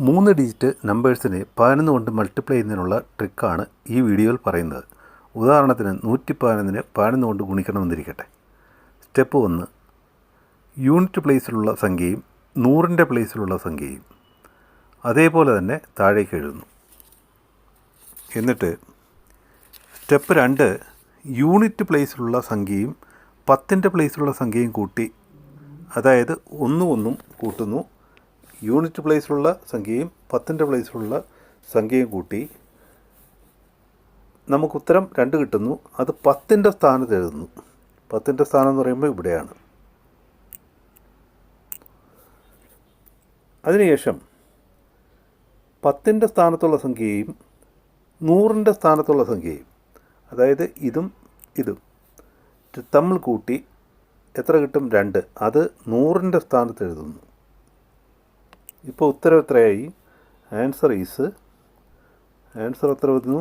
3 digit നമ്പേഴ്സിനെ 11 കൊണ്ട് multiply ചെയ്യുന്നതിനുള്ള ട്രിക്കാണ് ഈ വീഡിയോയിൽ പറയുന്നത്. ഉദാഹരണത്തിന് 111നെ 11 കൊണ്ട് ഗുണിക്കണമെന്നിരിക്കട്ടെ. സ്റ്റെപ്പ് 1, യൂണിറ്റ് പ്ലേസിലുള്ള സംഖ്യയും 100ൻ്റെ പ്ലേസിലുള്ള സംഖ്യയും അതേപോലെ തന്നെ താഴേക്ക് എഴുതുന്നു. എന്നിട്ട് സ്റ്റെപ്പ് 2, യൂണിറ്റ് പ്ലേസിലുള്ള സംഖ്യയും 10ൻ്റെ പ്ലേസിലുള്ള സംഖ്യയും കൂട്ടി, അതായത് 1 കൂട്ടുന്നു. യൂണിറ്റ് പ്ലേസിലുള്ള സംഖ്യയും 10ൻ്റെ പ്ലേസിലുള്ള സംഖ്യയും കൂട്ടി നമുക്ക് ഉത്തരം 2 കിട്ടുന്നു. അത് 10ൻ്റെ സ്ഥാനത്ത് എഴുതുന്നു. 10ൻ്റെ സ്ഥാനം എന്ന് പറയുമ്പോൾ ഇവിടെയാണ്. അതിനുശേഷം 10ൻ്റെ സ്ഥാനത്തുള്ള സംഖ്യയും 100ൻ്റെ സ്ഥാനത്തുള്ള സംഖ്യയും, അതായത് ഇതും തമ്മിൽ കൂട്ടി എത്ര കിട്ടും? 2. അത് 100ൻ്റെ സ്ഥാനത്ത് എഴുതുന്നു. ഇപ്പോൾ ഉത്തരം എത്രയായി? ആൻസർ എത്ര വരുന്നു?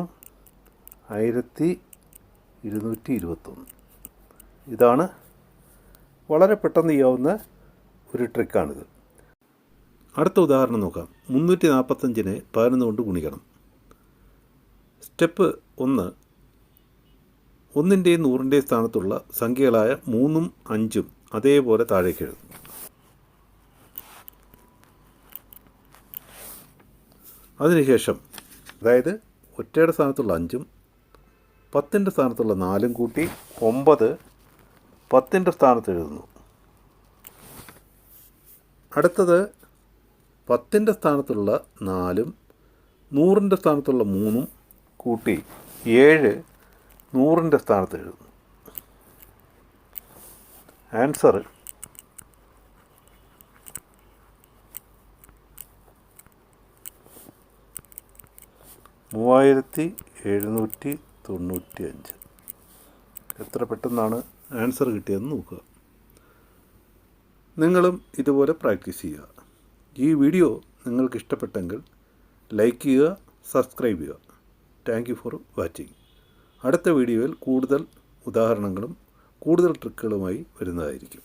1221. ഇതാണ് വളരെ പെട്ടെന്ന് ചെയ്യാവുന്ന ഒരു ട്രിക്കാണിത്. അടുത്ത ഉദാഹരണം നോക്കാം. 345നെ 11 കൊണ്ട് ഗുണിക്കണം. സ്റ്റെപ്പ് 1, 1ൻ്റെയും 100ൻ്റെയും സ്ഥാനത്തുള്ള സംഖ്യകളായ 3ഉം 5ഉം അതേപോലെ താഴേക്ക് എഴുതും. അതിനുശേഷം, അതായത് ഒറ്റയുടെ സ്ഥാനത്തുള്ള 5ഉം 10ൻ്റെ സ്ഥാനത്തുള്ള 4ഉം കൂട്ടി 9 10ൻ്റെ സ്ഥാനത്ത് എഴുതുന്നു. അടുത്തത് 10ൻ്റെ സ്ഥാനത്തുള്ള 4ഉം 100ൻ്റെ സ്ഥാനത്തുള്ള 3ഉം കൂട്ടി 7 100ൻ്റെ സ്ഥാനത്ത് എഴുതുന്നു. ആൻസർ 3795. എത്ര പെട്ടെന്നാണ് ആൻസർ കിട്ടിയതെന്ന് നോക്കുക. നിങ്ങളും ഇതുപോലെ പ്രാക്ടീസ് ചെയ്യുക. ഈ വീഡിയോ നിങ്ങൾക്ക് ഇഷ്ടപ്പെട്ടെങ്കിൽ ലൈക്ക് ചെയ്യുക, സബ്സ്ക്രൈബ് ചെയ്യുക. Thank you for watching. അടുത്ത വീഡിയോയിൽ കൂടുതൽ ഉദാഹരണങ്ങളും കൂടുതൽ ട്രിക്കുകളുമായി വരുന്നതായിരിക്കും.